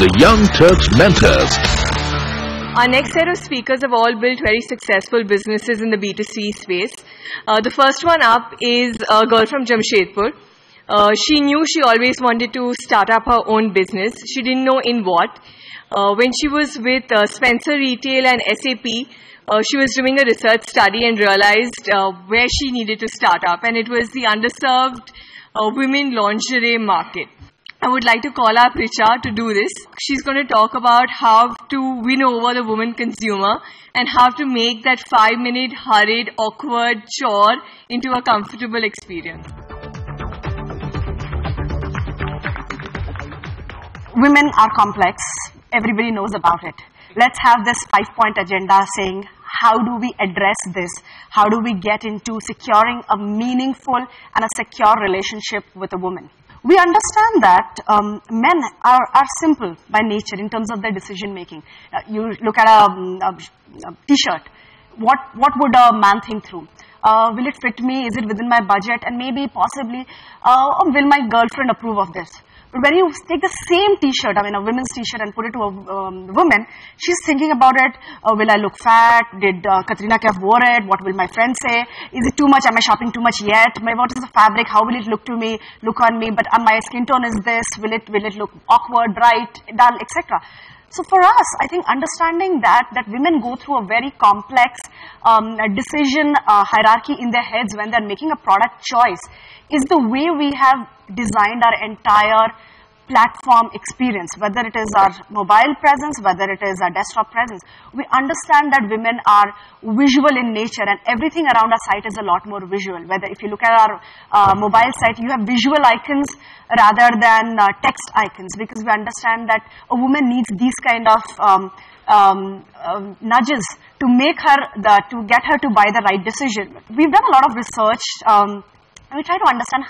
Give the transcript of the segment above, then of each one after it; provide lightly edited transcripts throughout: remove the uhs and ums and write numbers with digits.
the Young Turks mentors. Our next set of speakers have all built very successful businesses in the B2C space. The first one up is a girl from Jamshedpur. She knew she always wanted to start up her own business. She didn't know in what. When she was with Spencer Retail and SAP, she was doing a research study and realized where she needed to start up, and it was the underserved women lingerie market. I would like to call up Richa to do this. She's going to talk about how to win over the woman consumer and how to make that 5-minute hurried, awkward chore into a comfortable experience. Women are complex. Everybody knows about it. Let's have this 5-point agenda saying, how do we address this? How do we get into securing a meaningful and a secure relationship with a woman? We understand that men are simple by nature in terms of their decision making. You look at a t-shirt. What would a man think through? Will it fit me? Is it within my budget? And maybe, possibly, will my girlfriend approve of this? But when you take the same t-shirt, I mean a women's t-shirt, and put it to a woman, she's thinking about it. Will I look fat? Did Katrina Kaif wore it? What will my friends say? Is it too much? Am I shopping too much yet? What is the fabric? How will it look on me? But my skin tone is this. Will it look awkward, bright, dull, etc.? So for us, I think understanding that women go through a very complex decision hierarchy in their heads when they're making a product choice is the way we have designed our entire platform experience, whether it is our mobile presence, whether it is our desktop presence. We understand that women are visual in nature, and everything around our site is a lot more visual. Whether if you look at our mobile site, you have visual icons rather than text icons, because we understand that a woman needs these kind of nudges to make her, to get her to buy the right decision. We've done a lot of research, and we try to understand,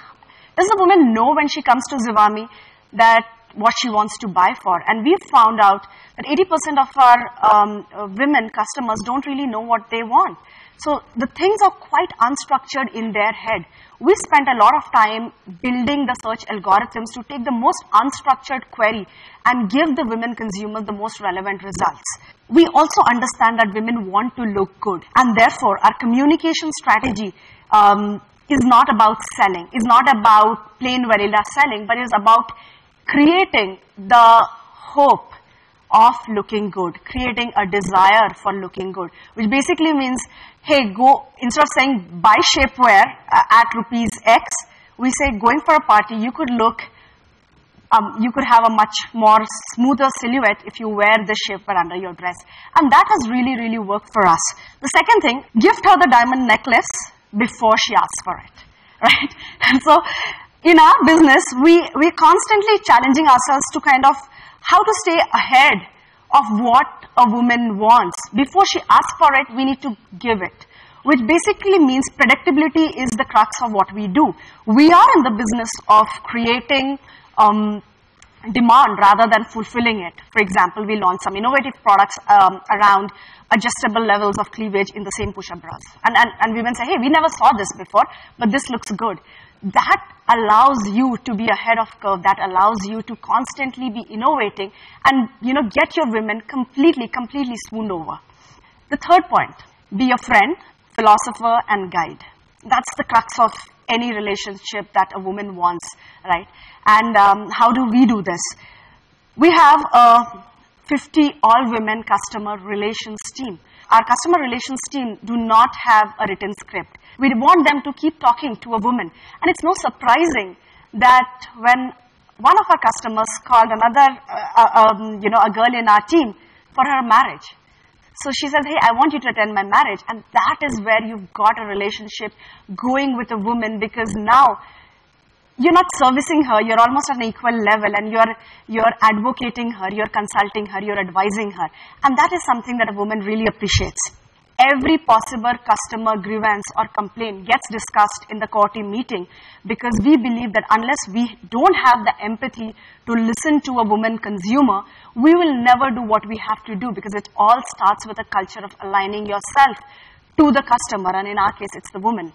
does the woman know when she comes to Zivame that what she wants to buy for? And we've found out that 80% of our women customers don't really know what they want. So the things are quite unstructured in their head. We spent a lot of time building the search algorithms to take the most unstructured query and give the women consumers the most relevant results. We also understand that women want to look good, and therefore our communication strategy is not about selling, is not about plain vanilla selling, but is about creating the hope of looking good, creating a desire for looking good, which basically means, hey, go, instead of saying buy shapewear at rupees X, we say going for a party, you could look, you could have a much more smoother silhouette if you wear this shapewear under your dress. And that has really, really worked for us. The second thing, gift her the diamond necklace before she asks for it, right? And so in our business, we're constantly challenging ourselves to kind of how to stay ahead of what a woman wants. Before she asks for it, we need to give it, which basically means predictability is the crux of what we do. We are in the business of creating demand rather than fulfilling it. For example, we launched some innovative products around adjustable levels of cleavage in the same push-up bras. And women say, hey, we never saw this before, but this looks good. That allows you to be ahead of curve. That allows you to constantly be innovating and, get your women completely swooned over. The third point, be a friend, philosopher, and guide. That's the crux of any relationship that a woman wants, right? And how do we do this? We have a 50 all-women customer relations team. Our customer relations team do not have a written script. We want them to keep talking to a woman. And it's no surprising that when one of our customers called another, a girl in our team for her marriage. So she says, hey, I want you to attend my marriage. And that is where you've got a relationship going with a woman, because now you're not servicing her, you're almost at an equal level, and you're advocating her, you're consulting her, you're advising her. And that is something that a woman really appreciates. Every possible customer grievance or complaint gets discussed in the core team meeting, because we believe that unless we don't have the empathy to listen to a woman consumer, we will never do what we have to do, because it all starts with a culture of aligning yourself to the customer, and in our case, it's the woman.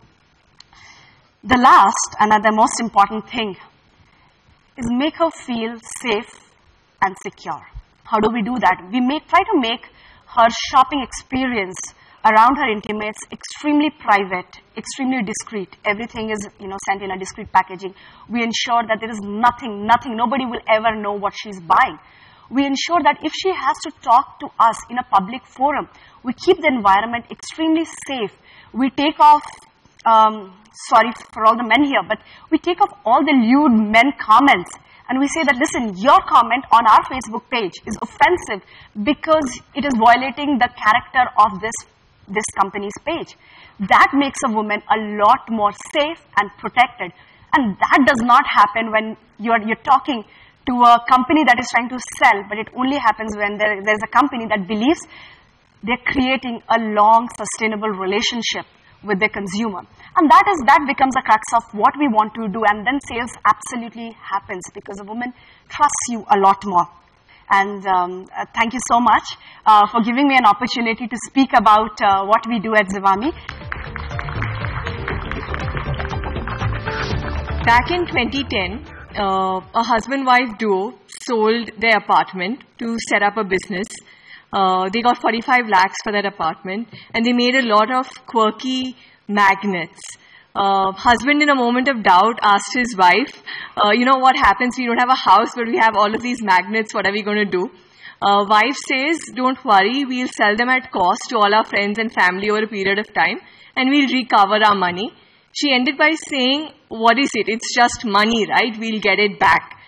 The last and the most important thing is make her feel safe and secure. How do we do that? We try to make her shopping experience around her intimates extremely private, extremely discreet. Everything is, sent in a discreet packaging. We ensure that there is nothing, nobody will ever know what she's buying. We ensure that if she has to talk to us in a public forum, we keep the environment extremely safe. We take off, sorry for all the men here, but we take off all the lewd men comments and we say that, listen, your comment on our Facebook page is offensive because it is violating the character of this company's page. That makes a woman a lot more safe and protected. And that does not happen when you're talking to a company that is trying to sell, but it only happens when there's a company that believes they're creating a long, sustainable relationship with their consumer. And that becomes the crux of what we want to do, and then sales absolutely happens because a woman trusts you a lot more. And thank you so much for giving me an opportunity to speak about what we do at Zivame. Back in 2010, a husband-wife duo sold their apartment to set up a business. They got 45 lakhs for that apartment, and they made a lot of quirky magnets. Husband, in a moment of doubt, asked his wife, what happens? We don't have a house, but we have all of these magnets. What are we going to do? Wife says, don't worry, we'll sell them at cost to all our friends and family over a period of time, and we'll recover our money. She ended by saying, what is it? It's just money, right? We'll get it back.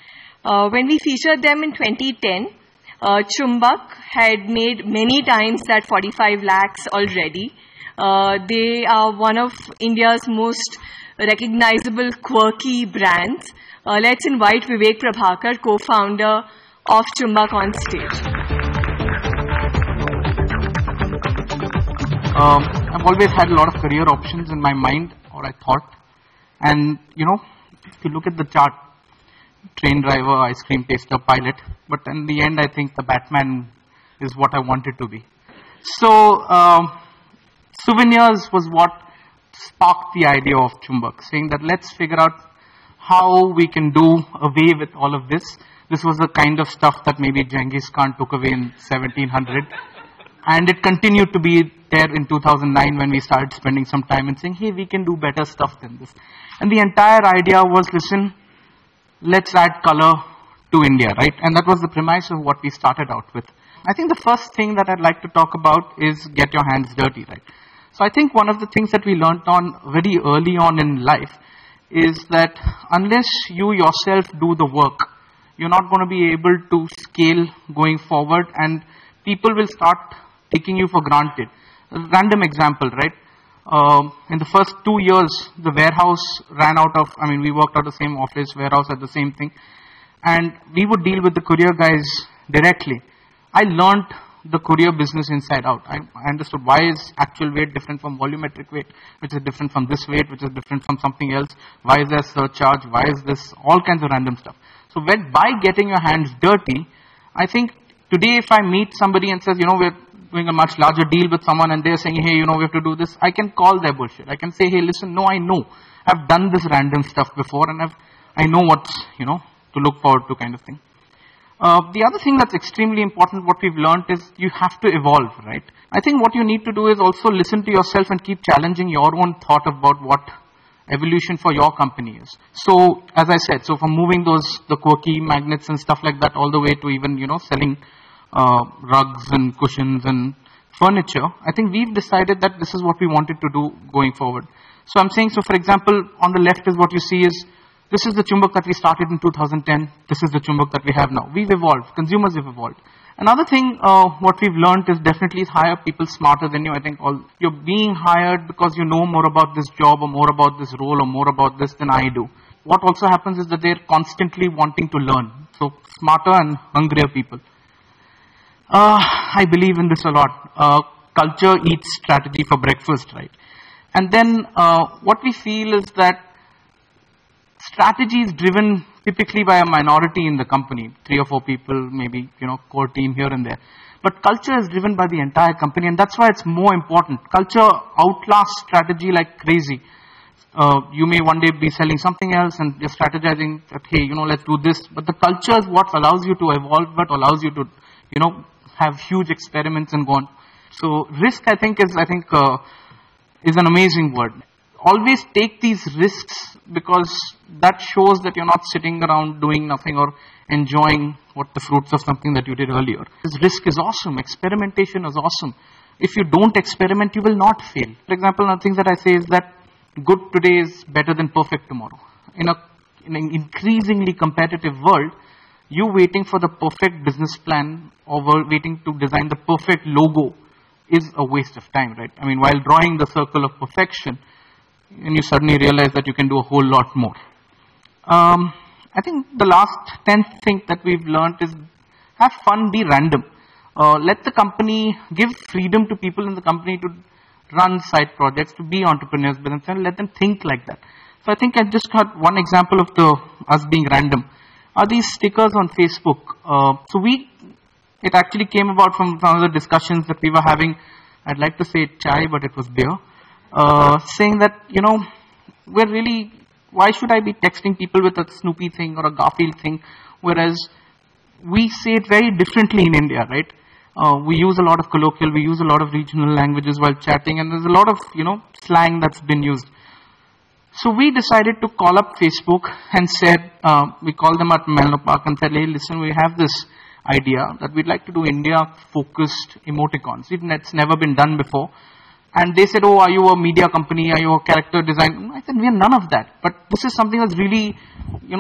When we featured them in 2010, Chumbak had made many times that 45 lakhs already. They are one of India's most recognizable quirky brands. Let's invite Vivek Prabhakar, co-founder of Chumbak, on stage. I've always had a lot of career options in my mind, or I thought. And, if you look at the chart, train driver, ice cream taster, pilot. But in the end, I think the Batman is what I wanted to be. So, souvenirs was what sparked the idea of Chumbak, saying that let's figure out how we can do away with all of this. This was the kind of stuff that maybe Genghis Khan took away in 1700. And it continued to be there in 2009 when we started spending some time and saying, hey, we can do better stuff than this. And the entire idea was, listen, let's add color to India, right? And that was the premise of what we started out with. I think the first thing that I'd like to talk about is get your hands dirty, right? So I think one of the things that we learned on very early on in life is that unless you yourself do the work, you're not going to be able to scale going forward, and people will start taking you for granted. A random example, right? In the first 2 years, the warehouse ran out of, we worked out the same office, warehouse at the same thing, and we would deal with the courier guys directly. I learned the courier business inside out. I understood why is actual weight different from volumetric weight, which is different from this weight, which is different from something else. Why is there surcharge? Why is this? All kinds of random stuff. So by getting your hands dirty, I think today if I meet somebody and says, we're doing a much larger deal with someone and they're saying, hey, we have to do this, I can call their bullshit. I can say, hey, listen, no, I know. I've done this random stuff before and I know what's, to look forward to kind of thing. The other thing that's extremely important, what we've learned is you have to evolve, right? I think what you need to do is also listen to yourself and keep challenging your own thought about what evolution for your company is. So, as I said, from moving the quirky magnets and stuff like that all the way to even, selling rugs and cushions and furniture, I think we've decided that this is what we wanted to do going forward. So I'm saying, for example, on the left is what you see is, this is the Chumbak that we started in 2010. This is the Chumbak that we have now. We've evolved. Consumers have evolved. Another thing, what we've learned is definitely hire people smarter than you. I think you're being hired because you know more about this job or more about this role or more about this than I do. What also happens is that they're constantly wanting to learn. So smarter and hungrier people. I believe in this a lot. Culture eats strategy for breakfast, right? And then what we feel is that strategy is driven typically by a minority in the company, 3 or 4 people, maybe, core team here and there. But culture is driven by the entire company, and that's why it's more important. Culture outlasts strategy like crazy. You may one day be selling something else and you're strategizing that, hey, let's do this. But the culture is what allows you to evolve, what allows you to, have huge experiments and go on. So risk, I think, is an amazing word. Always take these risks because that shows that you're not sitting around doing nothing or enjoying what the fruits of something that you did earlier. This risk is awesome. Experimentation is awesome. If you don't experiment, you will not fail. For example, one of the things that I say is that good today is better than perfect tomorrow. In an increasingly competitive world, you waiting for the perfect business plan or waiting to design the perfect logo is a waste of time, right? I mean, while drawing the circle of perfection, and you suddenly realize that you can do a whole lot more. I think the last 10th thing that we've learned is have fun, be random. Let the company give freedom to people in the company to run side projects, to be entrepreneurs, and let them think like that. So I think I just got one example of us being random. Are these stickers on Facebook? It actually came about from some of the discussions that we were having. I'd like to say chai, but it was beer. Saying that, why should I be texting people with a Snoopy thing or a Garfield thing, whereas we say it very differently in India, right? We use a lot of colloquial, we use a lot of regional languages while chatting, and there's a lot of, slang that's been used. So we decided to call up Facebook and said, we called them at Menlo Park and said, hey, listen, we have this idea that we'd like to do India-focused emoticons. It's never been done before. And they said, oh, are you a media company? Are you a character design? I said, we are none of that. But this is something that's really,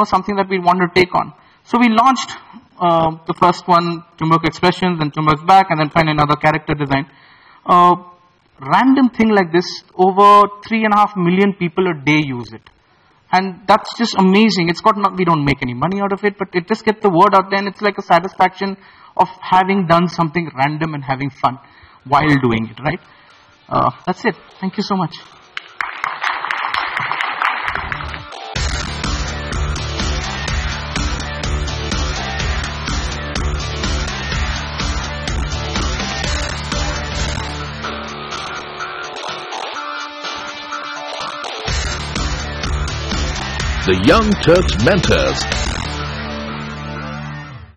something that we want to take on. So we launched the first one, Chumbak Expressions, and Chumbak's Back, and then find another character design. Random thing like this, over 3.5 million people a day use it. And that's just amazing. We don't make any money out of it, but it just gets the word out there, and it's like a satisfaction of having done something random and having fun while doing it, right? That's it. Thank you so much. The Young Turks Mentors